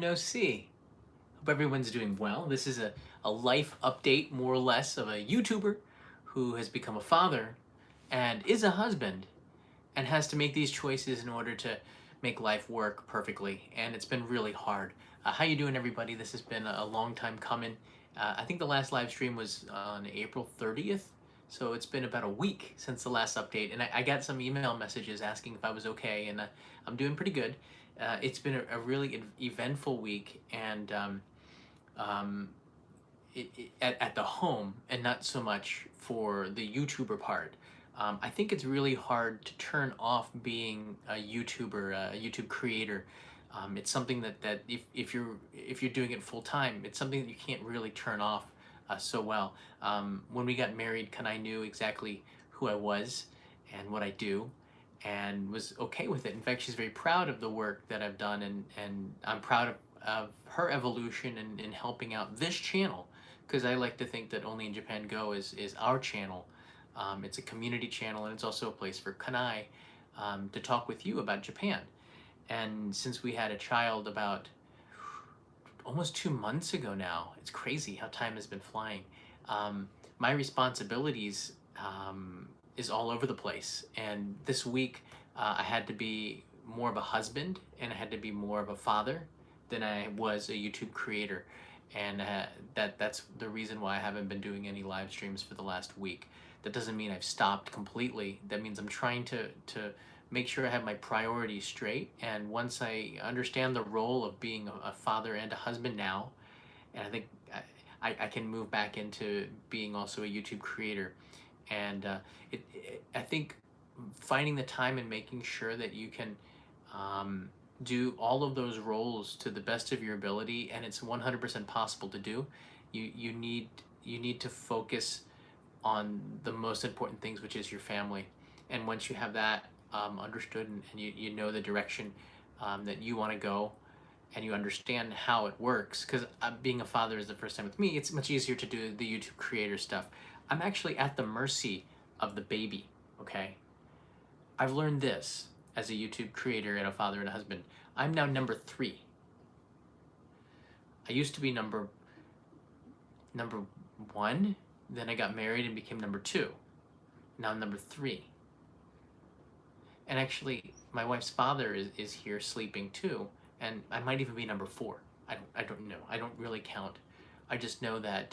no see. Hope everyone's doing well. This is a life update, more or less, of a YouTuber who has become a father and is a husband and has to make these choices in order to make life work perfectly. And it's been really hard. How you doing, everybody? This has been a long time coming. I think the last live stream was on April 30th. So it's been about a week since the last update, and I got some email messages asking if I was okay, and I'm doing pretty good. It's been a really eventful week, and um, at the home, and not so much for the YouTuber part. I think it's really hard to turn off being a YouTuber, a YouTube creator. It's something that if you're doing it full time, it's something that you can't really turn off so well. When we got married, Kanai knew exactly who I was and what I do, and was okay with it. In fact, she's very proud of the work that I've done, and I'm proud of her evolution in helping out this channel, because I like to think that Only in Japan Go is our channel. It's a community channel, and it's also a place for Kanai to talk with you about Japan. And since we had a child about almost 2 months ago now, it's crazy how time has been flying. My responsibilities is all over the place. And this week, I had to be more of a husband, and I had to be more of a father than I was a YouTube creator. And that's the reason why I haven't been doing any live streams for the last week. That doesn't mean I've stopped completely. That means I'm trying to make sure I have my priorities straight. And once I understand the role of being a father and a husband now, and I think I can move back into being also a YouTube creator. And I think finding the time and making sure that you can do all of those roles to the best of your ability, and it's 100% possible to do. You need to focus on the most important things, which is your family. And once you have that understood, and you know the direction that you want to go, and you understand how it works, because being a father is the first time with me, it's much easier to do the YouTube creator stuff. I'm actually at the mercy of the baby, okay? I've learned this as a YouTube creator and a father and a husband. I'm now number 3. I used to be number 1, then I got married and became number 2. Now I'm number 3. And actually, my wife's father is here sleeping too, and I might even be number 4. I don't know. I don't really count. I just know that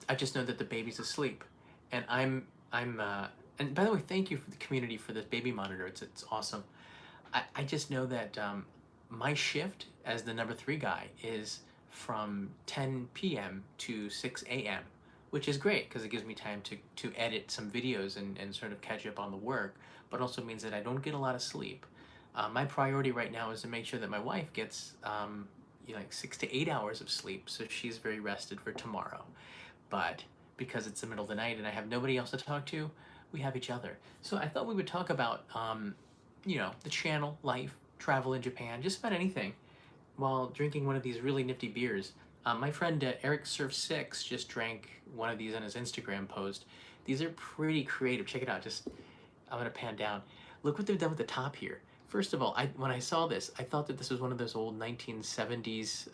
the baby's asleep, and and by the way, thank you for the community for this baby monitor. It's awesome. I just know that my shift as the number 3 guy is from 10 p.m. to 6 a.m., which is great because it gives me time to edit some videos and sort of catch up on the work, but also means that I don't get a lot of sleep. My priority right now is to make sure that my wife gets like 6 to 8 hours of sleep, so she's very rested for tomorrow. But because it's the middle of the night and I have nobody else to talk to, we have each other. So I thought we would talk about, the channel, life, travel in Japan, just about anything, while drinking one of these really nifty beers. My friend Eric Surf 6 just drank one of these on his Instagram post. These are pretty creative. Check it out. I'm gonna pan down. Look what they've done with the top here. First of all, when I saw this, I thought that this was one of those old 1970s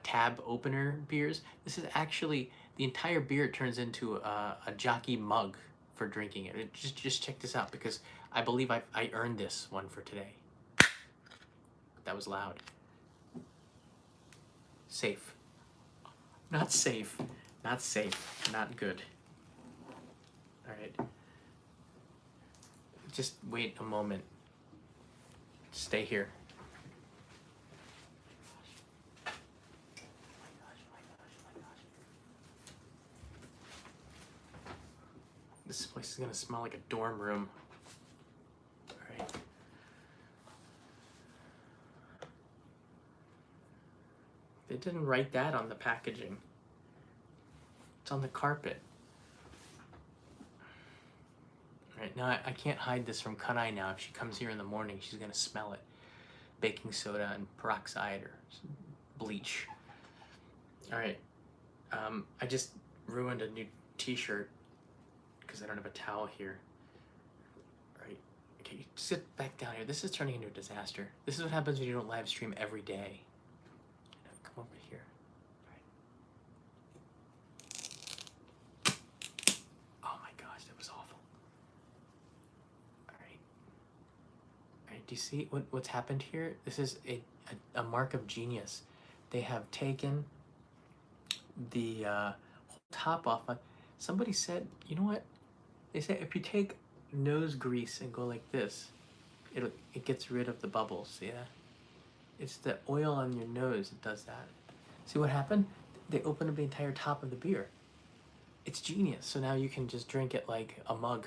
tab opener beers. This is actually, the entire beer turns into a jockey mug for drinking it. Just check this out, because I believe I earned this one for today. That was loud. Safe. Not safe. Not safe. Not good. All right. Just wait a moment. Stay here. This place is gonna smell like a dorm room. All right. They didn't write that on the packaging. It's on the carpet. All right, now I can't hide this from Kanai now. If she comes here in the morning, she's gonna smell it. Baking soda and peroxide or bleach. All right, I just ruined a new t-shirt because I don't have a towel here. All right, Okay, sit back down here. This is turning into a disaster. This is what happens when you don't live stream every day. Come over here. Oh my gosh, that was awful. All right. All right, do you see what's happened here? This is a mark of genius. They have taken the whole top off. Somebody said, you know what? They said if you take nose grease and go like this, it gets rid of the bubbles. See that? It's the oil on your nose that does that. See what happened? They opened up the entire top of the beer. It's genius. So now you can just drink it like a mug.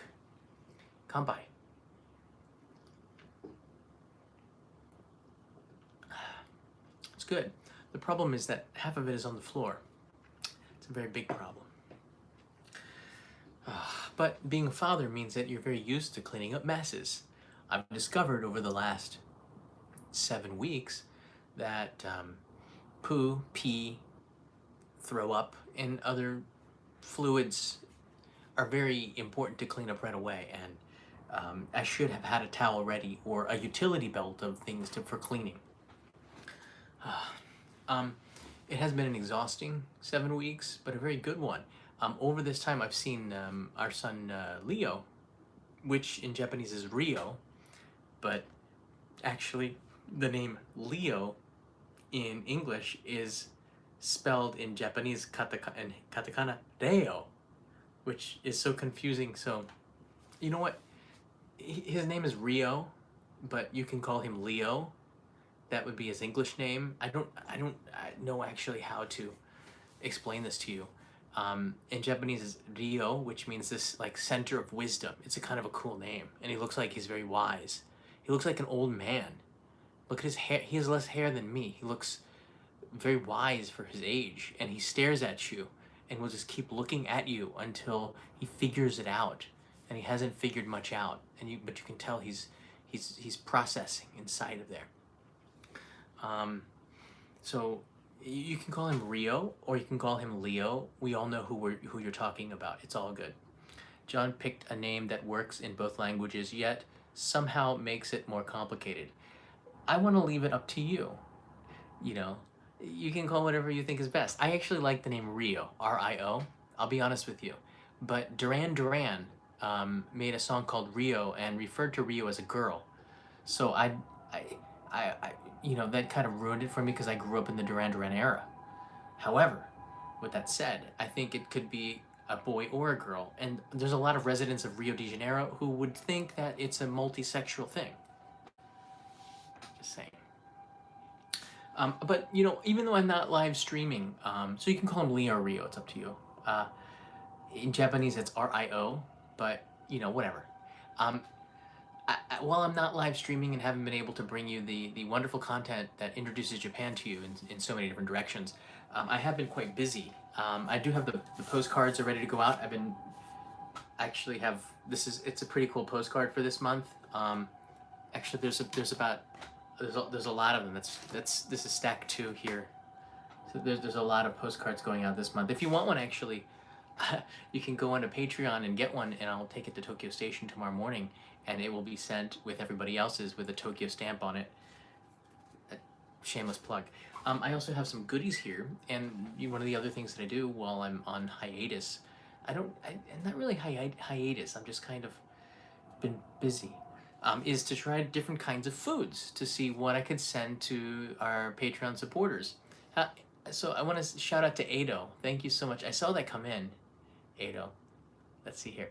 Kanpai. It's good. The problem is that half of it is on the floor. It's a very big problem. But being a father means that you're very used to cleaning up messes. I've discovered over the last 7 weeks that poo, pee, throw up, and other fluids are very important to clean up right away. And I should have had a towel ready or a utility belt of things for cleaning. It has been an exhausting 7 weeks, but a very good one. Over this time, I've seen our son Leo, which in Japanese is Rio, but actually the name Leo in English is spelled in Japanese katakana Reo, which is so confusing. So, you know what? His name is Rio, but you can call him Leo. That would be his English name. I don't know actually how to explain this to you. In Japanese is Rio, which means this like center of wisdom. It's a kind of a cool name, and he looks like he's very wise. He looks like an old man. Look at his hair. He has less hair than me. He looks very wise for his age, and he stares at you and will just keep looking at you until he figures it out. And he hasn't figured much out, but you can tell he's processing inside of there. So you can call him Rio or you can call him Leo. We all know who you're talking about. It's all good. John picked a name that works in both languages, yet somehow makes it more complicated. I want to leave it up to you. You know, you can call whatever you think is best. I actually like the name Rio, R-I-O. I'll be honest with you. But Duran Duran made a song called Rio and referred to Rio as a girl. So I you know, that kind of ruined it for me because I grew up in the Duran Duran era. However, with that said, I think it could be a boy or a girl. And there's a lot of residents of Rio de Janeiro who would think that it's a multi-sexual thing. Just saying. But, you know, even though I'm not live streaming, so you can call him Leo or Rio, it's up to you. In Japanese, it's R-I-O, but, you know, whatever. While I'm not live streaming and haven't been able to bring you the wonderful content that introduces Japan to you in so many different directions, I have been quite busy. I do have the postcards are ready to go out. It's a pretty cool postcard for this month. Actually, there's a lot of them. This is stack 2 here. So there's a lot of postcards going out this month. If you want one, actually, you can go onto Patreon and get one, and I'll take it to Tokyo Station tomorrow morning, and it will be sent with everybody else's with a Tokyo stamp on it. A shameless plug. I also have some goodies here, and one of the other things that I do while I'm on hiatus, I'm not really hiatus, I'm just kind of been busy, is to try different kinds of foods to see what I could send to our Patreon supporters. So I want to shout out to Ado. Thank you so much. I saw that come in. Ado. Let's see here.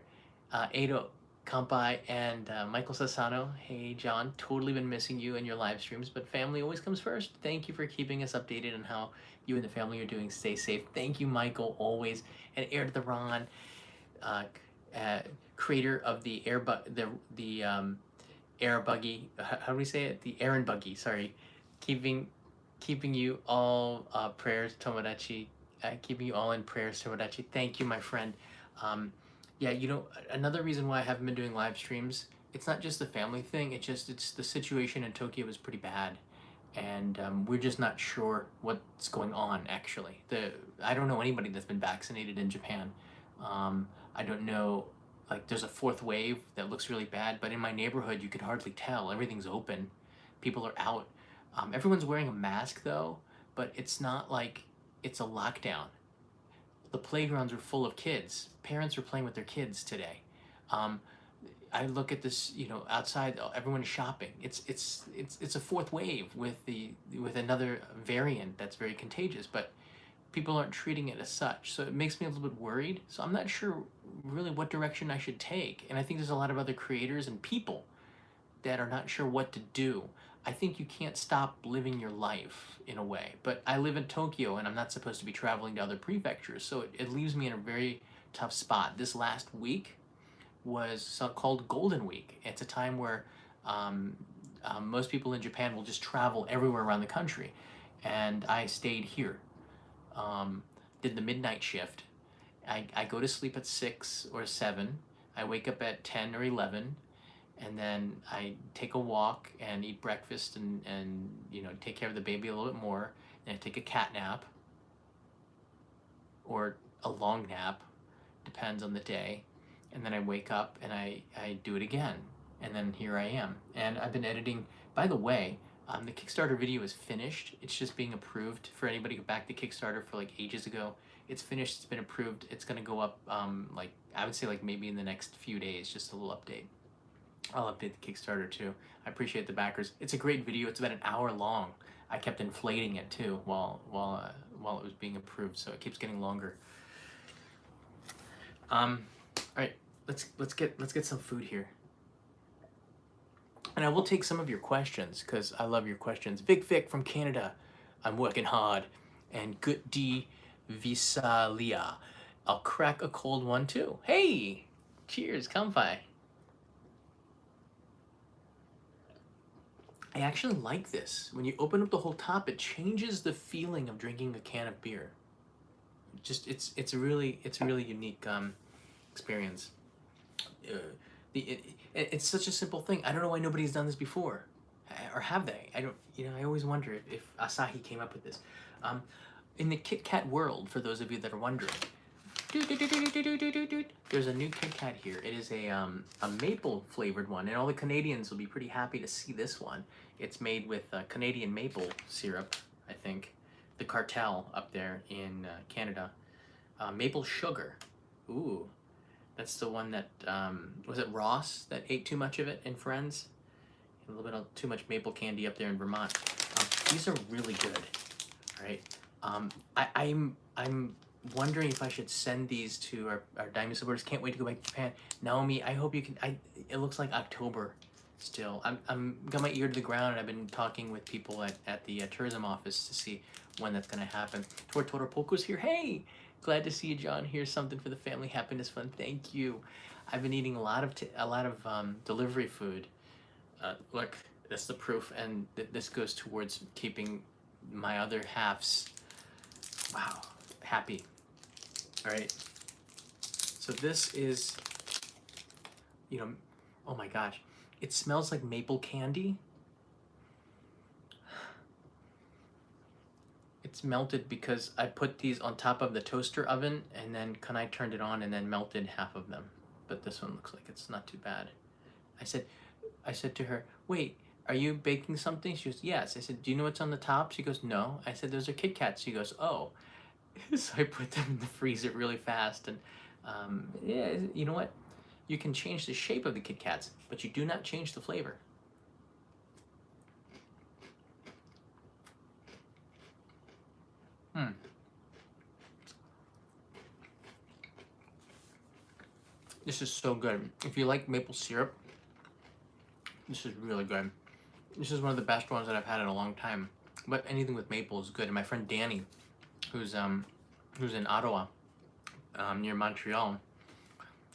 Ado, Kampai, and Michael Sassano. Hey, John. Totally been missing you and your live streams, but family always comes first. Thank you for keeping us updated on how you and the family are doing. Stay safe. Thank you, Michael, always. And Air to the Ron, creator of the air buggy. How do we say it? The Aaron buggy. Sorry, keeping you all prayers, Tomodachi. Keeping you all in prayers, Tomodachi. Thank you, my friend. Yeah, you know, another reason why I haven't been doing live streams, it's not just the family thing, it's the situation in Tokyo is pretty bad. And we're just not sure what's going on, actually. I don't know anybody that's been vaccinated in Japan. I don't know like there's a fourth wave that looks really bad, but in my neighborhood you could hardly tell. Everything's open, people are out. Everyone's wearing a mask though, but it's not like it's a lockdown. The playgrounds are full of kids. Parents are playing with their kids today. Um, I look at this, you know, outside, everyone is shopping. It's a fourth wave with another variant that's very contagious, but people aren't treating it as such. So it makes me a little bit worried. So I'm not sure really what direction I should take. And I think there's a lot of other creators and people that are not sure what to do. I think you can't stop living your life in a way. But I live in Tokyo and I'm not supposed to be traveling to other prefectures. So it leaves me in a very tough spot. This last week was called Golden Week. It's a time where most people in Japan will just travel everywhere around the country. And I stayed here, did the midnight shift. I go to sleep at 6 or 7. I wake up at 10 or 11. And then I take a walk and eat breakfast and you know, take care of the baby a little bit more. And I take a cat nap or a long nap, depends on the day. And then I wake up and I do it again. And then here I am. And I've been editing. By the way, the Kickstarter video is finished. It's just being approved for anybody who backed the Kickstarter for like ages ago. It's finished, it's been approved. It's gonna go up like, I would say like maybe in the next few days, just a little update. I'll update the Kickstarter too. I appreciate the backers. It's a great video. It's about an hour long. I kept inflating it too while it was being approved, so it keeps getting longer. All right, let's get some food here. And I will take some of your questions because I love your questions. Vic from Canada, I'm working hard. And Good D Visalia, I'll crack a cold one too. Hey, cheers, comfy. I actually like this. When you open up the whole top, it changes the feeling of drinking a can of beer. Just it's a really unique experience. It's such a simple thing. I don't know why nobody's done this before, or have they? I don't. You know, I always wonder if Asahi came up with this. In the Kit Kat world, for those of you that are wondering, there's a new Kit Kat here. It is a maple flavored one, and all the Canadians will be pretty happy to see this one. It's made with Canadian maple syrup, I think, the cartel up there in Canada. Maple sugar. Ooh, that's the one that, was it Ross that ate too much of it in Friends? A little bit of too much maple candy up there in Vermont. These are really good, all right? I'm wondering if I should send these to our Diamond supporters. Can't wait to go back to Japan. Naomi, I hope you can. It looks like October still. I'm got my ear to the ground, and I've been talking with people at the tourism office to see when that's gonna happen. Tortora Poco's here. Hey, glad to see you, John. Here's something for the family happiness fund. Thank you. I've been eating a lot of delivery food. Look, that's the proof, and this goes towards keeping my other halves, wow, happy. All right. So this is, you know, oh my gosh, it smells like maple candy. It's melted because I put these on top of the toaster oven, and then I turned it on and then melted half of them. But this one looks like it's not too bad. I said to her, wait, are you baking something? She goes, yes. I said, do you know what's on the top? She goes, no. I said, those are Kit Kats. She goes, oh. So I put them in the freezer really fast. And yeah, you know what? You can change the shape of the Kit Kats, but you do not change the flavor. This is so good. If you like maple syrup, this is really good. This is one of the best ones that I've had in a long time. But anything with maple is good. And my friend Danny, who's in Ottawa, near Montreal,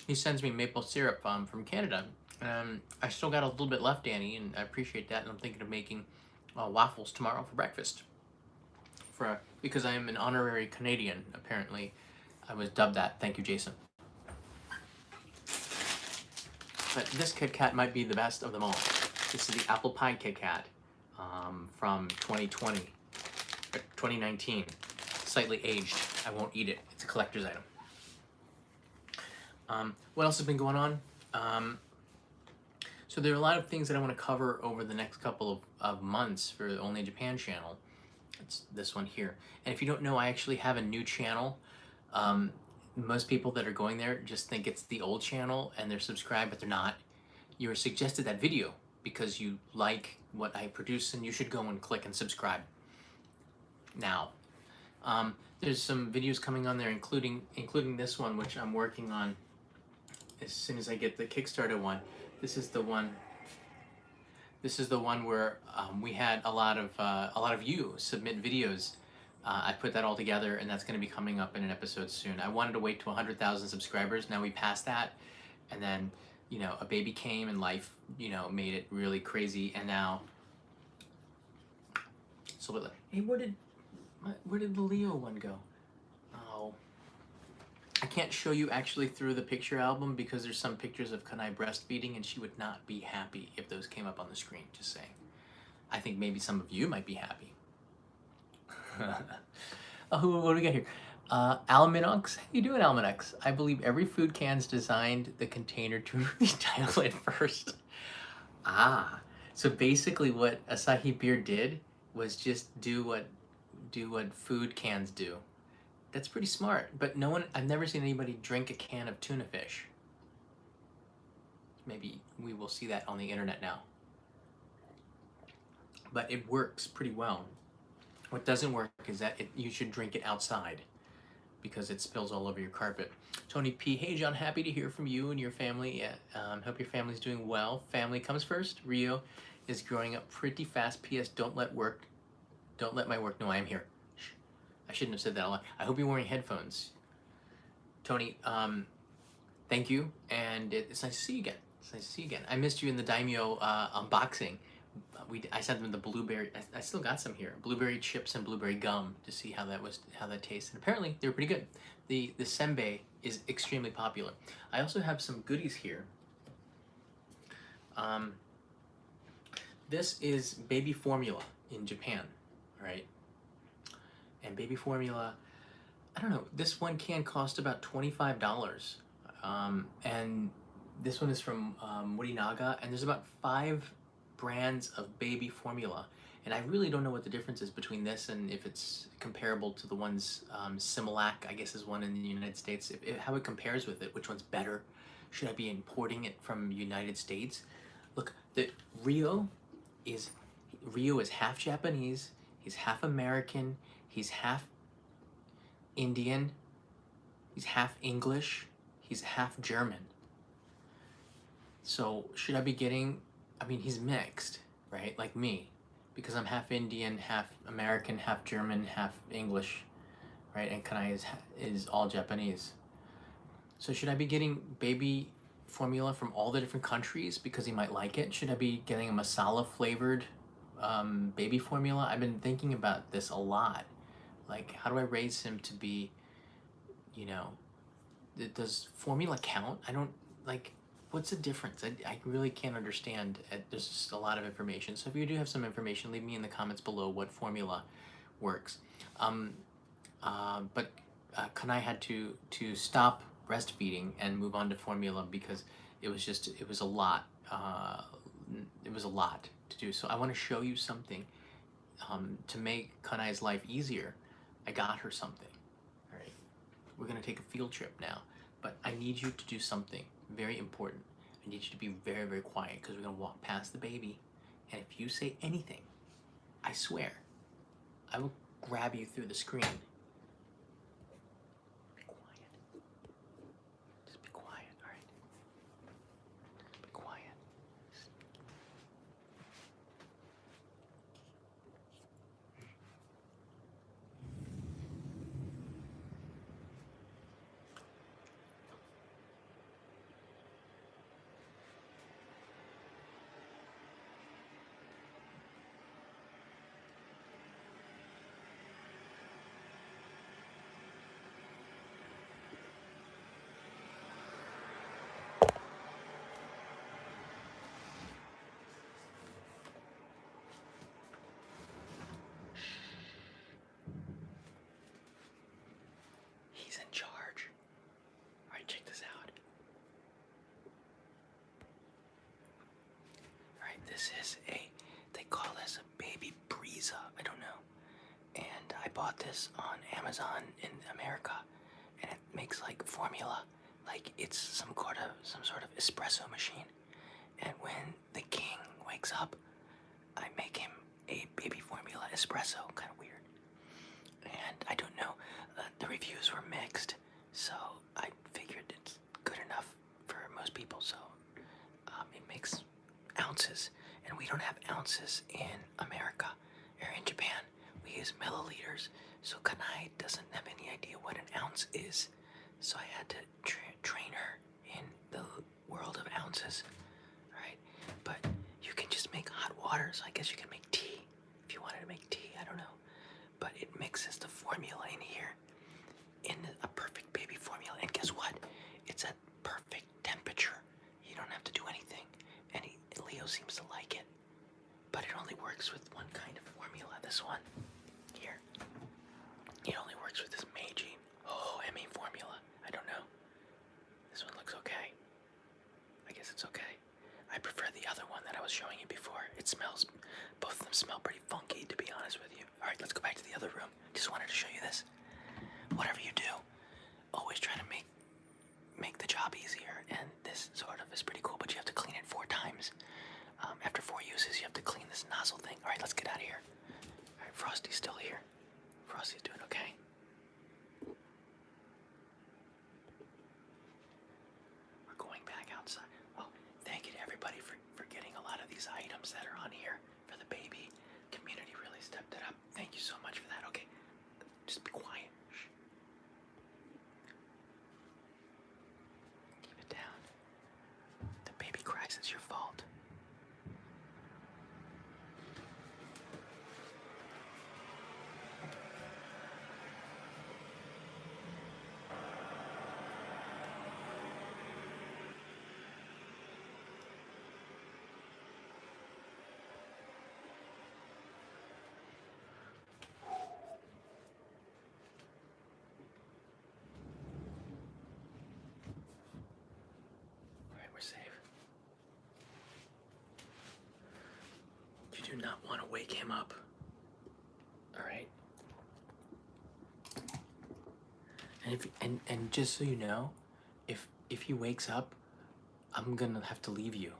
he sends me maple syrup from Canada. I still got a little bit left, Danny, and I appreciate that. And I'm thinking of making waffles tomorrow for breakfast. Because I am an honorary Canadian, apparently. I was dubbed that. Thank you, Jason. But this Kit Kat might be the best of them all. This is the apple pie Kit Kat from 2020, or 2019. Slightly aged. I won't eat it. It's a collector's item. What else has been going on? So there are a lot of things that I want to cover over the next couple of months for the Only in Japan channel. It's this one here. And if you don't know, I actually have a new channel. Um, Most people that are going there just think it's the old channel and they're subscribed, but they're not. You were suggested that video because you like what I produce, and you should go and click and subscribe now. There's some videos coming on there, including this one, which I'm working on as soon as I get the Kickstarter one. This is the one. This is the one where we had a lot of you submit videos. I put that all together, and that's going to be coming up in an episode soon. I wanted to wait to 100,000 subscribers. Now we passed that, and then a baby came, and life made it really crazy, and now. So hey, where did the Leo one go? Oh, I can't show you actually through the picture album because there's some pictures of Kanai breastfeeding, and she would not be happy if those came up on the screen. Just saying. I think maybe some of you might be happy. Oh, what do we got here? Almanax. How you doing, Almanax? I believe every food can's designed the container to retitle it first. Ah, so basically what Asahi Beer did was just do what food cans do. That's pretty smart, but I've never seen anybody drink a can of tuna fish. Maybe we will see that on the internet now. But it works pretty well. What doesn't work is that you should drink it outside because it spills all over your carpet. Tony P. Hey, John, happy to hear from you and your family. Hope your family's doing well. Family comes first. Rio is growing up pretty fast. P.S. Don't let my work know I am here. Shh. I shouldn't have said that a lot. I hope you're wearing headphones. Tony, thank you, and it's nice to see you again. It's nice to see you again. I missed you in the Daimyo unboxing. I sent them the blueberry. I still got some here. Blueberry chips and blueberry gum to see how that tastes. And apparently they were pretty good. The senbei is extremely popular. I also have some goodies here. This is baby formula in Japan, right? And baby formula, I don't know. This one can cost about $25, and this one is from Morinaga, and there's about 5 brands of baby formula, and I really don't know what the difference is between this and if it's comparable to the ones Similac, I guess, is one in the United States. How it compares with it, which one's better? Should I be importing it from United States? Look, Rio is half Japanese, he's half American, he's half Indian, he's half English, he's half German. So should I be getting, I mean, he's mixed, right? Like me, because I'm half Indian, half American, half German, half English, right? And Kanai is all Japanese. So should I be getting baby formula from all the different countries because he might like it? Should I be getting a masala flavored baby formula? I've been thinking about this a lot. Like, how do I raise him to be, does formula count? I don't, like, what's the difference? I really can't understand. There's just a lot of information. So if you do have some information, leave me in the comments below what formula works. But Kanai had to stop breastfeeding and move on to formula because it was a lot. It was a lot to do. So I want to show you something to make Kanai's life easier. I got her something. All right, we're gonna take a field trip now, but I need you to do something very important. I need you to be very, very quiet because we're gonna walk past the baby, and if you say anything, I swear, I will grab you through the screen. Be quiet. Just be quiet, all right? Just be quiet. bought this on Amazon in America, and it makes like formula, like it's some sort of espresso machine. And when the king wakes up, I make him a baby formula espresso, kind of weird. And I don't know, the reviews were mixed, so I figured it's good enough for most people. So it makes ounces, and we don't have ounces in America or in Japan. We use milliliters, so Kanai doesn't have any idea what an ounce is. So I had to train her in the world of ounces, right? But you can just make hot water, so I guess you can make tea if you wanted to make tea. I don't know, but it mixes the formula in here in a perfect baby formula. And guess what? It's at perfect temperature. You don't have to do anything. And Leo seems to like it, but it only works with one kind of formula. This one here, it only works with this Meiji ME formula. I don't know. This one looks okay. I guess it's okay. I prefer the other one that I was showing you before. It smells, both of them smell pretty funky, to be honest with you. All right, let's go back to the other room. Just wanted to show you this. Whatever you do, always try to make the job easier, and this sort of is pretty cool, but you have to clean it 4 times. After 4 uses, you have to clean this nozzle thing. All right, let's get out of here. All right, Frosty's still here. Frosty's doing okay. We're going back outside. Oh, thank you to everybody for getting a lot of these items that are on here for the baby. Community really stepped it up. Thank you so much for that. Okay, just be quiet. Shh. Keep it down. The baby cries, it's your fault. We're safe. You do not want to wake him up. All right. And just so you know, if he wakes up, I'm gonna have to leave you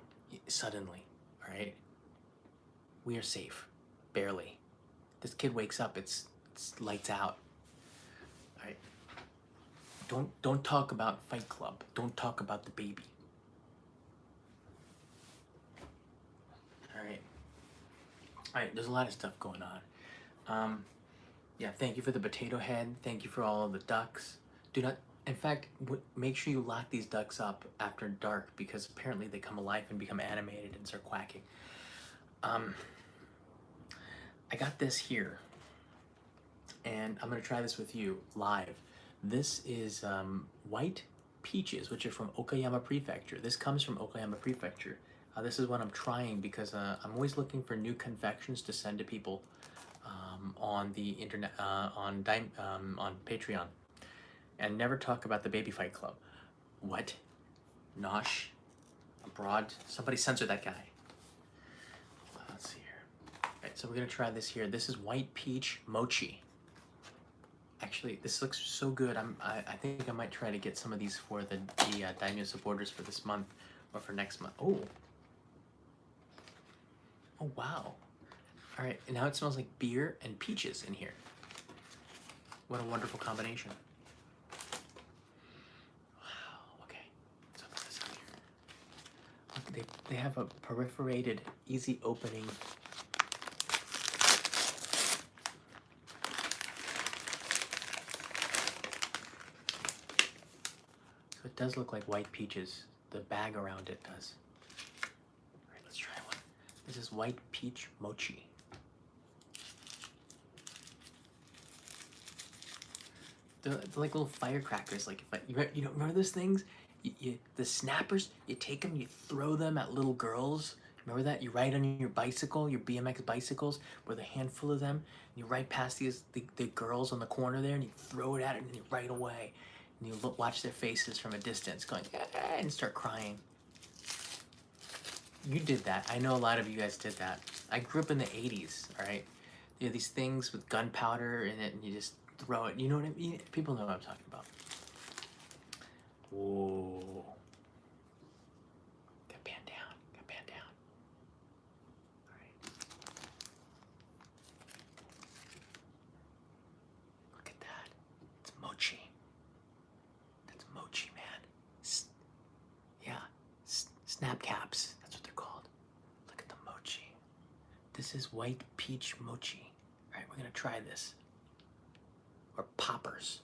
suddenly. All right. We are safe, barely. This kid wakes up, it's lights out. All right. Don't talk about Fight Club. Don't talk about the baby. Alright, there's a lot of stuff going on. Yeah, thank you for the potato head. Thank you for all of the ducks. Do not, in fact, make sure you lock these ducks up after dark, because apparently they come alive and become animated and start quacking. I got this here, and I'm gonna try this with you live. This is white peaches, which are from Okayama Prefecture. This comes from Okayama Prefecture. This is what I'm trying, because I'm always looking for new confections to send to people on the internet, on Patreon, and never talk about the Baby Fight Club. What? Nosh? Abroad? Somebody censor that guy. Let's see here. All right, so we're gonna try this here. This is white peach mochi. Actually, this looks so good. I think I might try to get some of these for the Daimyo supporters for this month or for next month. Oh, wow. All right, and now it smells like beer and peaches in here. What a wonderful combination. Wow, okay. Let's open this up here. Look, they have a perforated, easy opening. So it does look like white peaches. The bag around it does. All right, let's try one. This is white peach mochi. They're like little firecrackers. Like, you don't remember those things? The snappers, you take them, you throw them at little girls. Remember that? You ride on your bicycle, your BMX bicycles, with a handful of them. And you ride past the girls on the corner there, and you throw it at it, and you ride away. And you watch their faces from a distance, going, and start crying. You did that. I know a lot of you guys did that. I grew up in the 80s, all right? You know, these things with gunpowder in it, and you just throw it. You know what I mean? People know what I'm talking about. Whoa. Got pan down. Got pan down. All right. Look at that. It's mochi. That's mochi, man. Yeah. Snap caps. That's what they're called. Look at the mochi. This is white peach mochi. All right, we're gonna try this. Or poppers.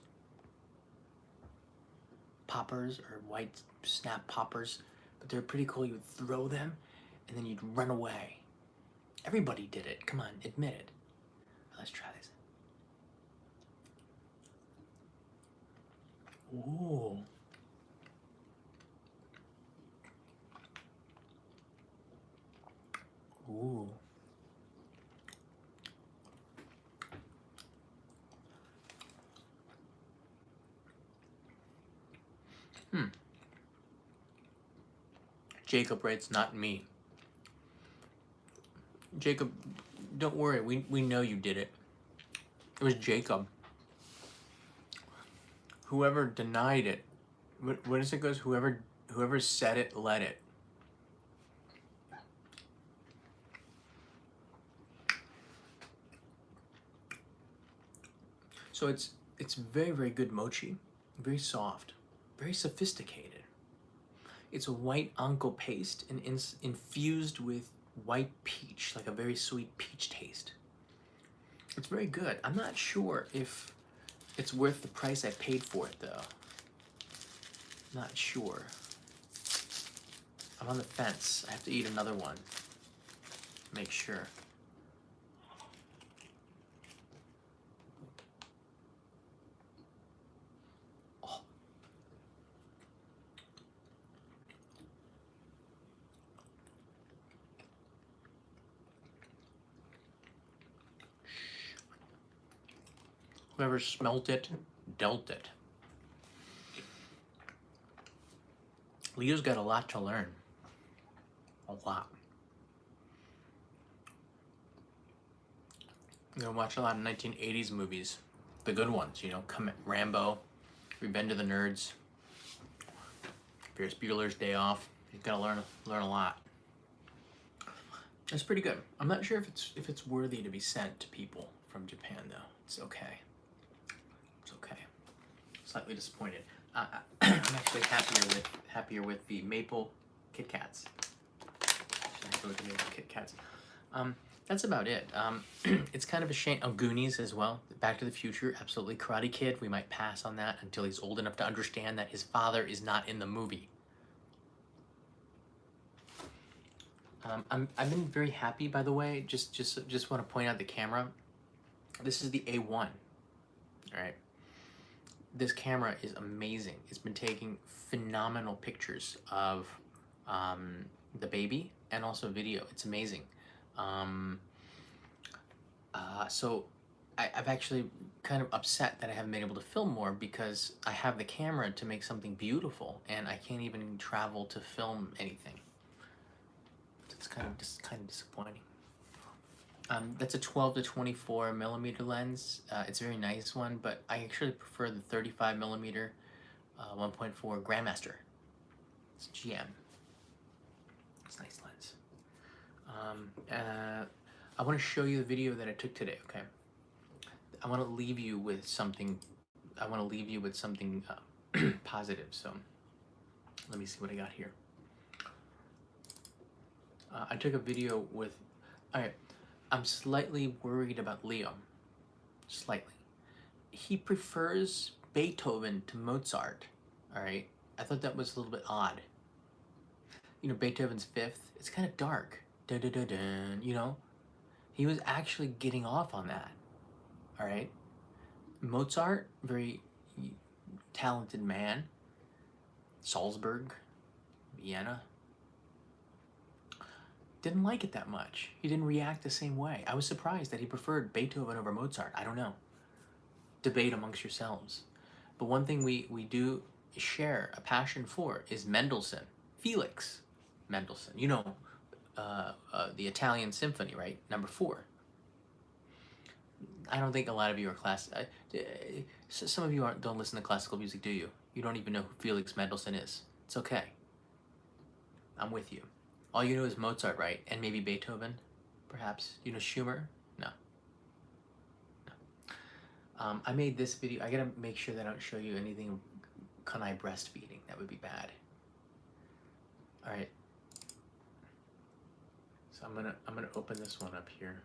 Poppers or white snap poppers, but they're pretty cool. You would throw them and then you'd run away. Everybody did it. Come on, admit it. Let's try this. Ooh. Ooh. Jacob writes, not me. Jacob, don't worry. We know you did it. It was Jacob. Whoever denied it. What does it goes? Whoever said it, let it. So it's very, very good mochi. Very soft. Very sophisticated. It's a white anko paste and infused with white peach, like a very sweet peach taste. It's very good. I'm not sure if it's worth the price I paid for it, though. Not sure. I'm on the fence. I have to eat another one. Make sure. Whoever smelt it, dealt it. Leo's got a lot to learn. A lot. I'm gonna watch a lot of 1980s movies. The good ones, you know, Rambo, Revenge of the Nerds, Ferris Bueller's Day Off. He's gotta learn a lot. It's pretty good. I'm not sure if it's worthy to be sent to people from Japan though. It's okay. It's okay. Slightly disappointed. I'm actually happier with the maple Kit Kats. Should I go with the maple Kit Kats? That's about it. It's kind of a shame. Oh, Goonies as well. Back to the Future, absolutely. Karate Kid, we might pass on that until he's old enough to understand that his father is not in the movie. I've been very happy, by the way. Just want to point out the camera. This is the A1. All right. This camera is amazing. It's been taking phenomenal pictures of the baby and also video. It's amazing. So I've actually kind of upset that I haven't been able to film more because I have the camera to make something beautiful and I can't even travel to film anything. It's kind of disappointing. That's a 12 to 24 millimeter lens. It's a very nice one, but I actually prefer the 35 millimeter 1.4 Grandmaster. It's GM. It's a nice lens. I want to show you the video that I took today. Okay. I want to leave you with something. I want to leave you with something positive. So let me see what I got here. I took a video with. All right. I'm slightly worried about Leo. Slightly. He prefers Beethoven to Mozart. All right. I thought that was a little bit odd. You know, Beethoven's Fifth. It's kind of dark. Dun, dun, dun, dun, you know. He was actually getting off on that. All right. Mozart, very talented man. Salzburg, Vienna. Didn't like it that much. He didn't react the same way. I was surprised that he preferred Beethoven over Mozart. I don't know. Debate amongst yourselves. But one thing we do share a passion for is Mendelssohn. Felix Mendelssohn. You know, the Italian Symphony, right? Number 4. I don't think a lot of you are some of you don't listen to classical music, do you? You don't even know who Felix Mendelssohn is. It's okay. I'm with you. All you know is Mozart, right? And maybe Beethoven, perhaps. You know Schumer? No. I made this video. I gotta make sure that I don't show you anything Kanai breastfeeding. That would be bad. All right. So I'm gonna open this one up here.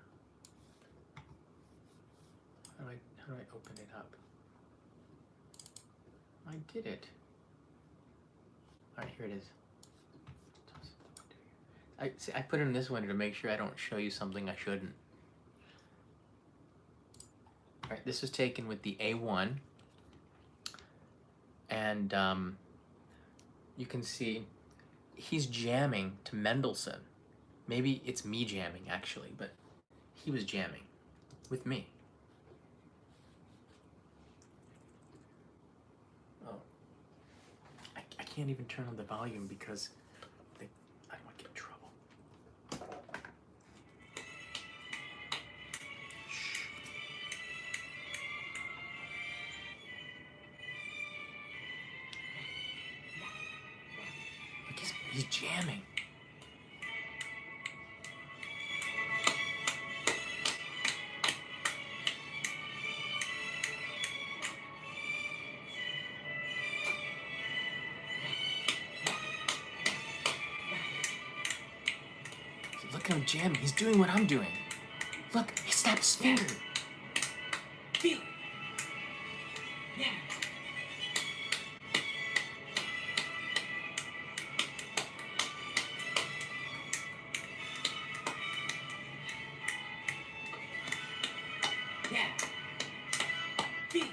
How do I open it up? I did it. All right, here it is. I put it in this window to make sure I don't show you something I shouldn't. All right, this was taken with the A1, and you can see he's jamming to Mendelssohn. Maybe it's me jamming actually, but he was jamming with me. Oh, I can't even turn on the volume because I don't want to get in trouble. Shh. Look, he's jamming. Look at him jamming. He's doing what I'm doing. Look, he snaps his finger. Feel it. Yeah. Yeah. Feel it.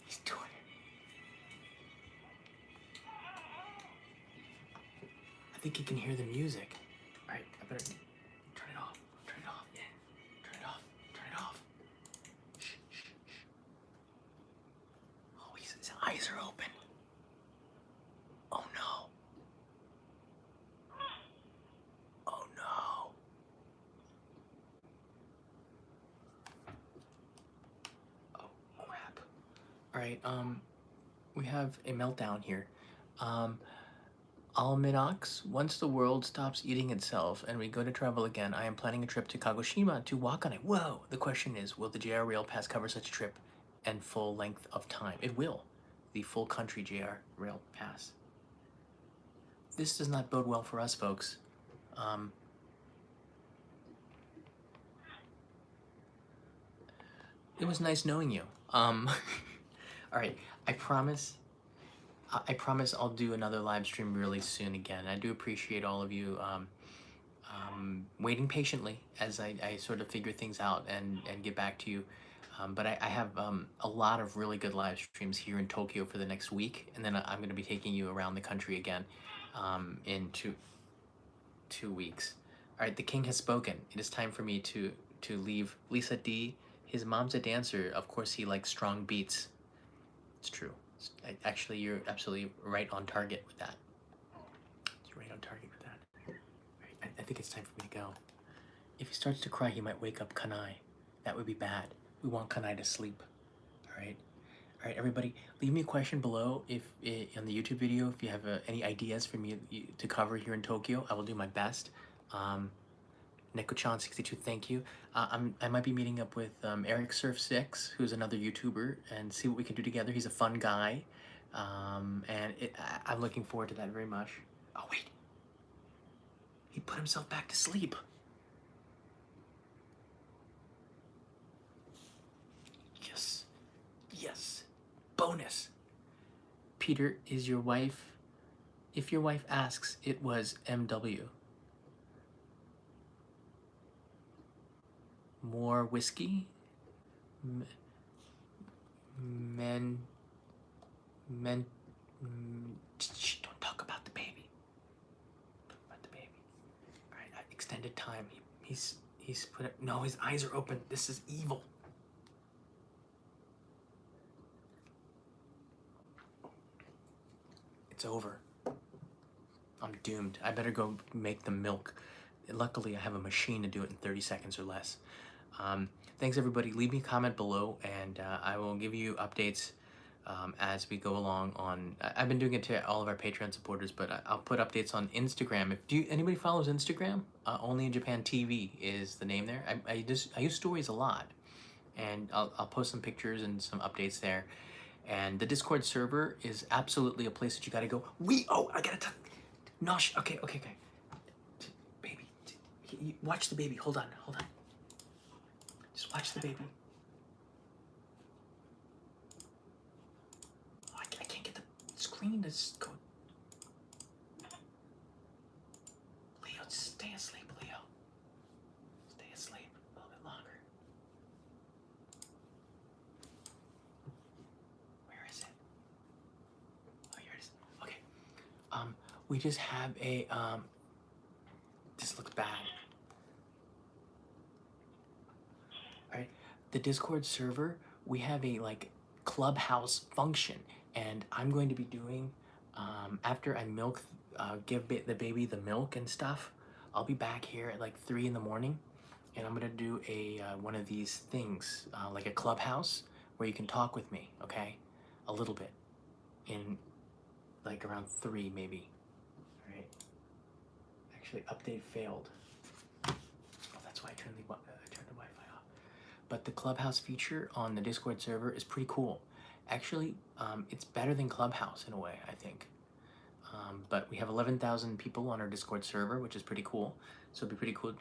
He's doing it. I think he can hear the music. All right, I better turn it off. Turn it off. Yeah. Turn it off. Turn it off. Shh, shh, shh. Oh, his eyes are open. Oh no. Oh no. Oh crap. All right, we have a meltdown here. Alminox, once the world stops eating itself and we go to travel again, I am planning a trip to Kagoshima to Wakane. Whoa! The question is, will the JR Rail Pass cover such a trip and full length of time? It will. The full country JR Rail Pass. This does not bode well for us, folks. It was nice knowing you. All right, I promise I'll do another live stream really soon again. I do appreciate all of you waiting patiently as I sort of figure things out and get back to you. But I have a lot of really good live streams here in Tokyo for the next week, and then I'm going to be taking you around the country again in two weeks. All right, the king has spoken. It is time for me to leave. Lisa D, his mom's a dancer. Of course, he likes strong beats. It's true. Actually, you're absolutely right on target with that. You're right on target with that. Right, I think it's time for me to go. If he starts to cry, he might wake up Kanai. That would be bad. We want Kanai to sleep. All right. All right, everybody, leave me a question below if on the YouTube video if you have any ideas for me to cover here in Tokyo. I will do my best. Neko-chan62, thank you. I might be meeting up with Eric Surf6, who's another YouTuber, and see what we can do together. He's a fun guy, and I'm looking forward to that very much. Oh, wait. He put himself back to sleep. Yes. Yes. Bonus. Peter, is your wife... If your wife asks, it was MW. More whiskey? Shh, don't talk about the baby. Talk about the baby. All right, extended time. He's put it. No, his eyes are open. This is evil. It's over. I'm doomed. I better go make the milk. Luckily, I have a machine to do it in 30 seconds or less. Thanks, everybody. Leave me a comment below, and I will give you updates as we go along. I've been doing it to all of our Patreon supporters, but I'll put updates on Instagram. Anybody follows Instagram? Only in Japan TV is the name there. I use stories a lot, and I'll post some pictures and some updates there. And the Discord server is absolutely a place that you gotta go. I gotta talk. Nosh. Okay. Baby, watch the baby. Hold on. Just watch the baby. Oh, I can't get the screen to go. Leo, stay asleep, Leo. Stay asleep a little bit longer. Where is it? Oh, here it is. Okay. We just have a, this looks bad. Alright, the Discord server, we have a like clubhouse function, and I'm going to be doing, after I give the baby the milk and stuff, I'll be back here at like 3 in the morning, and I'm gonna do a one of these things, like a clubhouse, where you can talk with me, okay? A little bit, in like around 3 maybe. Alright, actually update failed. Oh, that's why I turned the Wi-Fi off. But the Clubhouse feature on the Discord server is pretty cool. Actually, it's better than Clubhouse in a way, I think. But we have 11,000 people on our Discord server, which is pretty cool. So it'd be pretty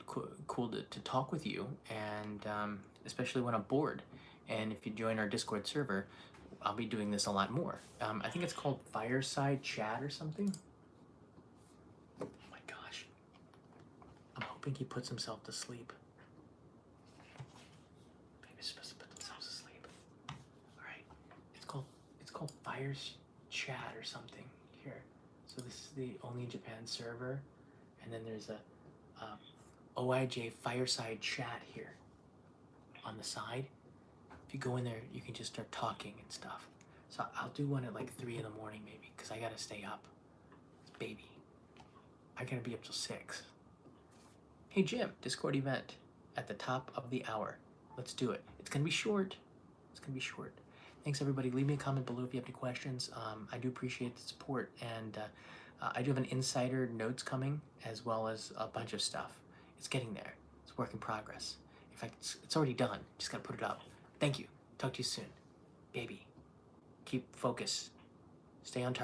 cool to talk with you, and especially when I'm bored. And if you join our Discord server, I'll be doing this a lot more. I think it's called Fireside Chat or something. Oh my gosh. I'm hoping he puts himself to sleep. Baby's supposed to put themselves to sleep. Alright. It's called Fireside Chat or something. Here. So this is the Only in Japan server. And then there's a OIJ Fireside Chat here on the side. If you go in there, you can just start talking and stuff. So I'll do one at like 3 in the morning maybe, because I gotta stay up. It's baby. I gotta be up till 6. Hey Jim, Discord event at the top of the hour. Let's do it. It's gonna be short. Thanks everybody. Leave me a comment below if you have any questions. I do appreciate the support, and I do have an insider notes coming, as well as a bunch of stuff. It's getting there. It's a work in progress. In fact, it's already done. Just gotta put it up. Thank you. Talk to you soon. Baby, keep focus. Stay on target.